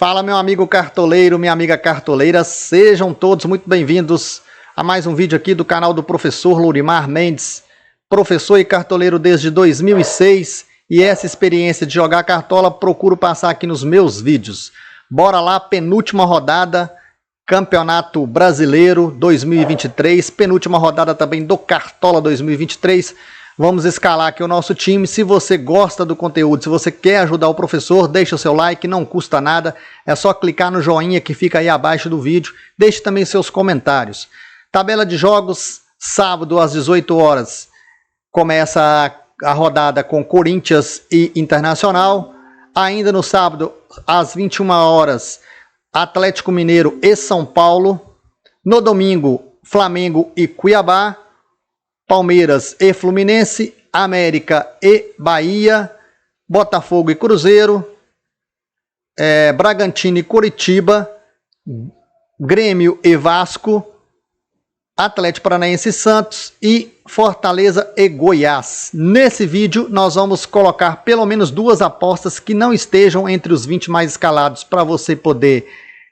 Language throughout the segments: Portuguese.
Fala, meu amigo cartoleiro, minha amiga cartoleira, sejam todos muito bem-vindos a mais um vídeo aqui do canal do professor Lourimar Mendes, professor e cartoleiro desde 2006, e essa experiência de jogar cartola procuro passar aqui nos meus vídeos. Bora lá, penúltima rodada, Campeonato Brasileiro 2023, penúltima rodada também do Cartola 2023. Vamos escalar aqui o nosso time. Se você gosta do conteúdo, se você quer ajudar o professor, deixa o seu like, não custa nada. É só clicar no joinha que fica aí abaixo do vídeo. Deixe também seus comentários. Tabela de jogos, sábado às 18 horas. Começa a rodada com Corinthians e Internacional. Ainda no sábado, às 21 horas, Atlético Mineiro e São Paulo. No domingo, Flamengo e Cuiabá. Palmeiras e Fluminense, América e Bahia, Botafogo e Cruzeiro, Bragantino e Coritiba, Grêmio e Vasco, Atlético Paranaense e Santos e Fortaleza e Goiás. Nesse vídeo nós vamos colocar pelo menos duas apostas que não estejam entre os 20 mais escalados para você poder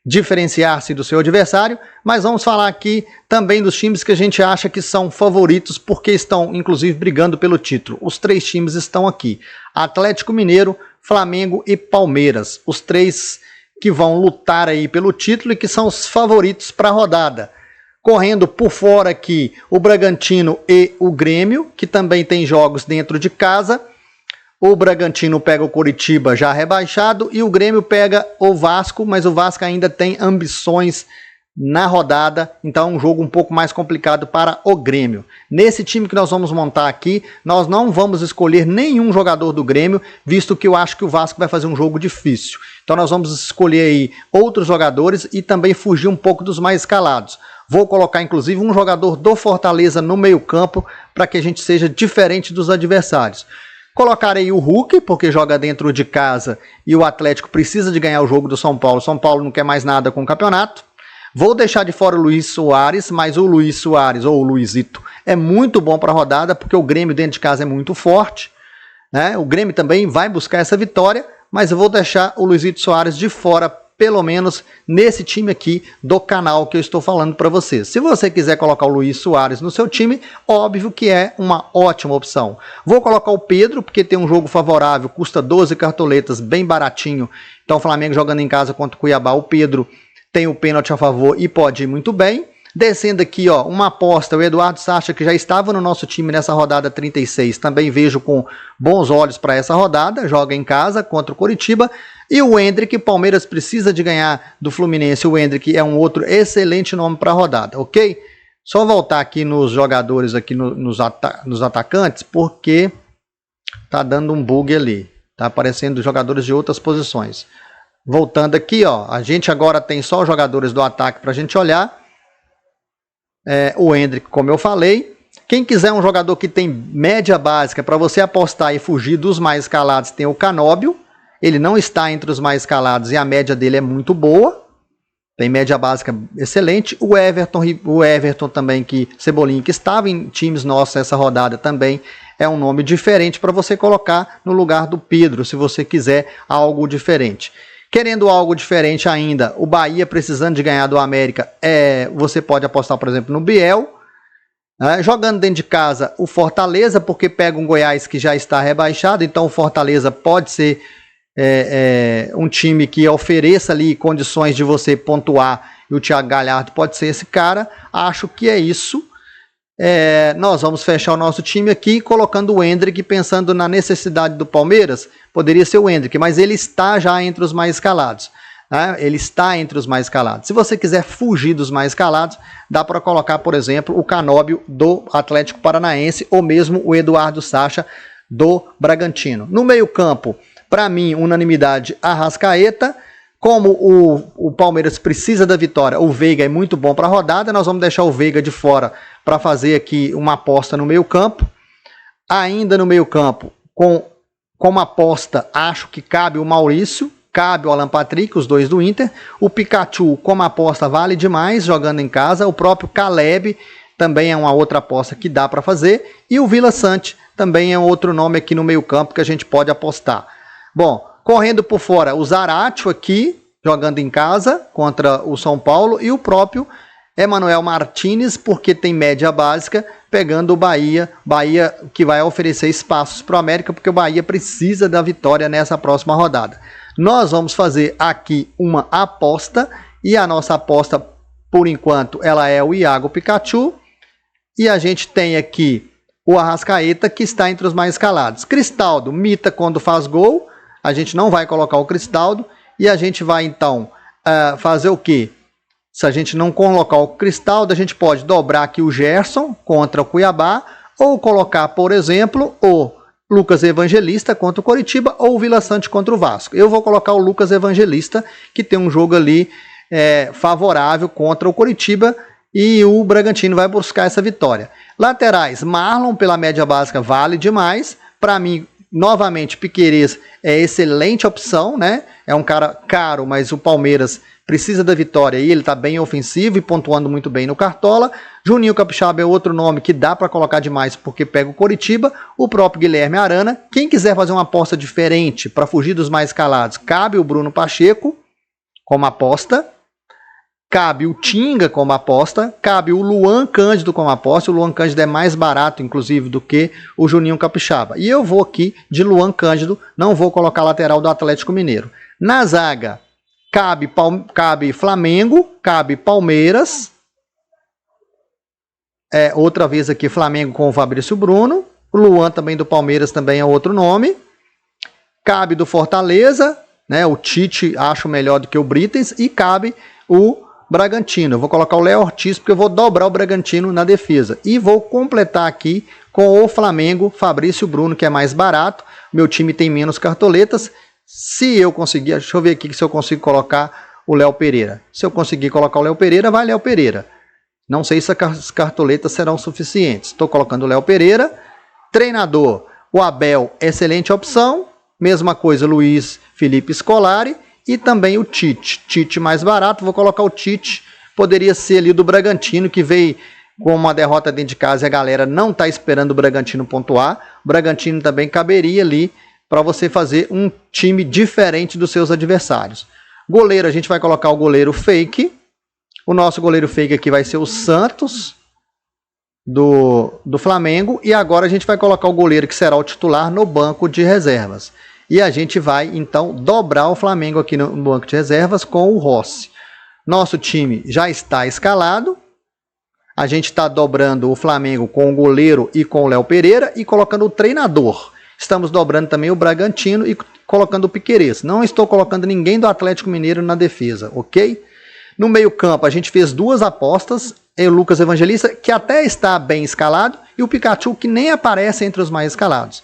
diferenciar-se do seu adversário, mas vamos falar aqui também dos times que a gente acha que são favoritos porque estão inclusive brigando pelo título. Os três times estão aqui: Atlético Mineiro, Flamengo e Palmeiras, os três que vão lutar aí pelo título e que são os favoritos para a rodada. Correndo por fora aqui o Bragantino e o Grêmio, que também tem jogos dentro de casa. O Bragantino pega o Coritiba já rebaixado e o Grêmio pega o Vasco, mas o Vasco ainda tem ambições na rodada, então é um jogo um pouco mais complicado para o Grêmio. Nesse time que nós vamos montar aqui, nós não vamos escolher nenhum jogador do Grêmio, visto que eu acho que o Vasco vai fazer um jogo difícil. Então nós vamos escolher aí outros jogadores e também fugir um pouco dos mais escalados. Vou colocar inclusive um jogador do Fortaleza no meio campo para que a gente seja diferente dos adversários. Colocarei o Hulk, porque joga dentro de casa e o Atlético precisa de ganhar o jogo do São Paulo. São Paulo não quer mais nada com o campeonato. Vou deixar de fora o Luiz Soares, mas o Luiz Soares, ou o Luizito, é muito bom para a rodada, porque o Grêmio dentro de casa é muito forte, né? O Grêmio também vai buscar essa vitória, mas eu vou deixar o Luizito Soares de fora, pelo menos nesse time aqui do canal que eu estou falando para vocês. Se você quiser colocar o Luiz Soares no seu time, óbvio que é uma ótima opção. Vou colocar o Pedro, porque tem um jogo favorável, custa 12 cartoletas, bem baratinho. Então o Flamengo jogando em casa contra o Cuiabá, o Pedro tem o pênalti a favor e pode ir muito bem. Descendo aqui, ó, uma aposta, o Eduardo Sacha, que já estava no nosso time nessa rodada 36, também vejo com bons olhos para essa rodada, joga em casa contra o Coritiba. E o Hendrick, Palmeiras precisa de ganhar do Fluminense, o Hendrick é um outro excelente nome para a rodada, ok? Só voltar aqui nos jogadores, aqui nos atacantes, porque tá dando um bug ali, tá aparecendo jogadores de outras posições. Voltando aqui, ó, a gente agora tem só os jogadores do ataque para a gente olhar. O Hendrick, como eu falei. Quem quiser um jogador que tem média básica para você apostar e fugir dos mais escalados, tem o Canóbio. Ele não está entre os mais escalados e a média dele é muito boa. Tem média básica excelente. O Everton também, que Cebolinha, que estava em times nossos essa rodada também, é um nome diferente para você colocar no lugar do Pedro, se você quiser algo diferente. Querendo algo diferente ainda, o Bahia precisando de ganhar do América, você pode apostar, por exemplo, no Biel. Jogando dentro de casa, o Fortaleza, porque pega um Goiás que já está rebaixado, então o Fortaleza pode ser um time que ofereça ali condições de você pontuar, e o Thiago Galhardo pode ser esse cara. Acho que é isso. Nós vamos fechar o nosso time aqui colocando o Hendrick, pensando na necessidade do Palmeiras. Poderia ser o Hendrick, mas ele está já entre os mais escalados, né? Ele está entre os mais escalados. Se você quiser fugir dos mais escalados, dá para colocar, por exemplo, o Canóbio do Atlético Paranaense ou mesmo o Eduardo Sacha do Bragantino. No meio campo, para mim, unanimidade, Arrascaeta. Como o Palmeiras precisa da vitória, o Veiga é muito bom para a rodada, nós vamos deixar o Veiga de fora para fazer aqui uma aposta no meio campo. Ainda no meio campo, como aposta, acho que cabe o Maurício, cabe o Alan Patrick, os dois do Inter. O Pikachu, como aposta, vale demais jogando em casa. O próprio Caleb também é uma outra aposta que dá para fazer. E o Vila Sante também é um outro nome aqui no meio campo que a gente pode apostar. Bom, correndo por fora, o Zaratio aqui, jogando em casa contra o São Paulo, e o próprio Emanuel Martinez, porque tem média básica, pegando o Bahia. Bahia que vai oferecer espaços para o América, porque o Bahia precisa da vitória nessa próxima rodada. Nós vamos fazer aqui uma aposta, e a nossa aposta, por enquanto, ela é o Iago Pikachu. E a gente tem aqui o Arrascaeta, que está entre os mais escalados. Cristaldo, Mita quando faz gol. A gente não vai colocar o Cristaldo. E a gente vai, então, fazer o quê? Se a gente não colocar o Cristaldo, a gente pode dobrar aqui o Gerson contra o Cuiabá, ou colocar, por exemplo, o Lucas Evangelista contra o Coritiba, ou o Vila Sante contra o Vasco. Eu vou colocar o Lucas Evangelista, que tem um jogo ali favorável contra o Coritiba, e o Bragantino vai buscar essa vitória. Laterais, Marlon pela média básica vale demais. Para mim, novamente, Piquerez é excelente opção, né? É um cara caro, mas o Palmeiras precisa da vitória e ele está bem ofensivo e pontuando muito bem no Cartola. Juninho Capixaba é outro nome que dá para colocar demais porque pega o Coritiba. O próprio Guilherme Arana. Quem quiser fazer uma aposta diferente para fugir dos mais escalados, cabe o Bruno Pacheco como aposta. Cabe o Tinga como aposta, cabe o Luan Cândido como aposta. O Luan Cândido é mais barato, inclusive, do que o Juninho Capixaba. E eu vou aqui de Luan Cândido, não vou colocar lateral do Atlético Mineiro. Na zaga, cabe Flamengo, cabe Palmeiras. Outra vez aqui, Flamengo com o Fabrício Bruno. O Luan também do Palmeiras também é outro nome. Cabe do Fortaleza, né? O Tite acho melhor do que o Brites. E cabe o Bragantino. Eu vou colocar o Léo Ortiz porque eu vou dobrar o Bragantino na defesa. E vou completar aqui com o Flamengo, Fabrício Bruno, que é mais barato. Meu time tem menos cartoletas. Se eu conseguir, deixa eu ver aqui se eu consigo colocar o Léo Pereira. Se eu conseguir colocar o Léo Pereira, vai Léo Pereira. Não sei se as cartoletas serão suficientes. Estou colocando o Léo Pereira. Treinador, o Abel, excelente opção. Mesma coisa, Luiz Felipe Scolari. E também o Tite. Tite mais barato, vou colocar o Tite. Poderia ser ali do Bragantino, que veio com uma derrota dentro de casa e a galera não está esperando o Bragantino pontuar. O Bragantino também caberia ali para você fazer um time diferente dos seus adversários. Goleiro, a gente vai colocar o goleiro fake. O nosso goleiro fake aqui vai ser o Santos, do Flamengo. E agora a gente vai colocar o goleiro que será o titular no banco de reservas. E a gente vai, então, dobrar o Flamengo aqui no banco de reservas com o Rossi. Nosso time já está escalado. A gente está dobrando o Flamengo com o goleiro e com o Léo Pereira e colocando o treinador. Estamos dobrando também o Bragantino e colocando o Piquerez. Não estou colocando ninguém do Atlético Mineiro na defesa, ok? No meio campo, a gente fez duas apostas. O Lucas Evangelista, que até está bem escalado, e o Pikachu, que nem aparece entre os mais escalados.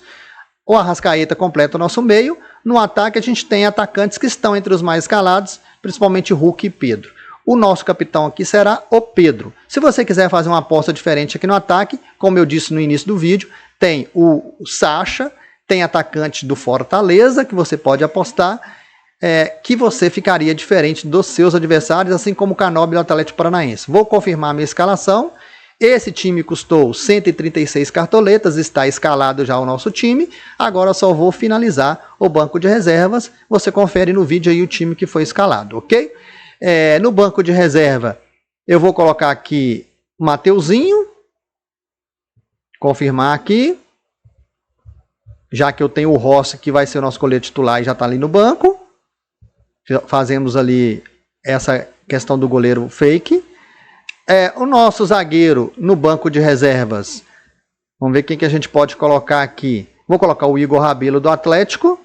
O Arrascaeta completa o nosso meio. No ataque, a gente tem atacantes que estão entre os mais escalados, principalmente Hulk e Pedro. O nosso capitão aqui será o Pedro. Se você quiser fazer uma aposta diferente aqui no ataque, como eu disse no início do vídeo, tem o Sacha, tem atacante do Fortaleza, que você pode apostar, que você ficaria diferente dos seus adversários, assim como o Canóbio do Atlético Paranaense. Vou confirmar a minha escalação. Esse time custou 136 cartoletas, está escalado já o nosso time. Agora eu só vou finalizar o banco de reservas. Você confere no vídeo aí o time que foi escalado, ok? No banco de reserva, eu vou colocar aqui Mateuzinho. Confirmar aqui. Já que eu tenho o Rossi, que vai ser o nosso goleiro titular e já está ali no banco. Fazemos ali essa questão do goleiro fake. O nosso zagueiro no banco de reservas. Vamos ver quem que a gente pode colocar aqui. Vou colocar o Igor Rabelo do Atlético.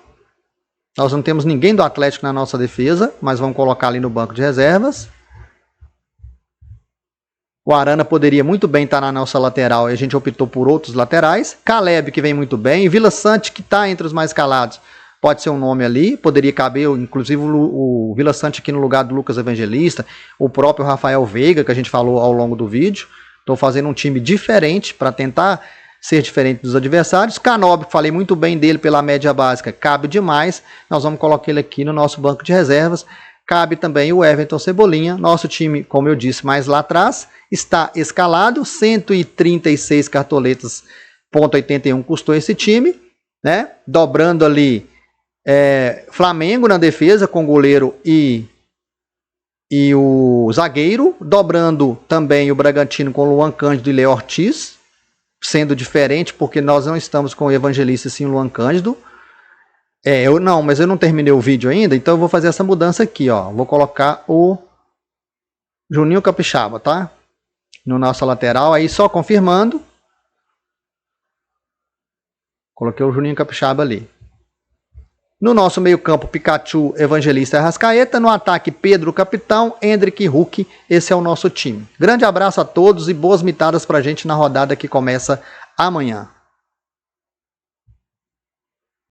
Nós não temos ninguém do Atlético na nossa defesa, mas vamos colocar ali no banco de reservas. O Arana poderia muito bem estar na nossa lateral e a gente optou por outros laterais. Caleb, que vem muito bem. Vila Sante, que está entre os mais escalados. Pode ser um nome ali, poderia caber, inclusive, o Vila Sante aqui no lugar do Lucas Evangelista, o próprio Rafael Veiga, que a gente falou ao longo do vídeo. Estou fazendo um time diferente para tentar ser diferente dos adversários. Canóbio, falei muito bem dele pela média básica, cabe demais. Nós vamos colocar ele aqui no nosso banco de reservas. Cabe também o Everton Cebolinha. Nosso time, como eu disse mais lá atrás, está escalado. 136 cartoletas, 0,81 custou esse time, né? Dobrando ali Flamengo na defesa com goleiro e e o zagueiro, dobrando também o Bragantino com o Luan Cândido e Léo Ortiz, sendo diferente porque nós não estamos com o Evangelista sim o Luan Cândido. Mas eu não terminei o vídeo ainda, então eu vou fazer essa mudança aqui, ó. Vou colocar o Juninho Capixaba, tá? No nosso lateral, aí só confirmando. Coloquei o Juninho Capixaba ali. No nosso meio-campo, Pikachu, Evangelista e Arrascaeta. No ataque, Pedro, Capitão, Endrick e Hulk. Esse é o nosso time. Grande abraço a todos e boas mitadas pra gente na rodada que começa amanhã.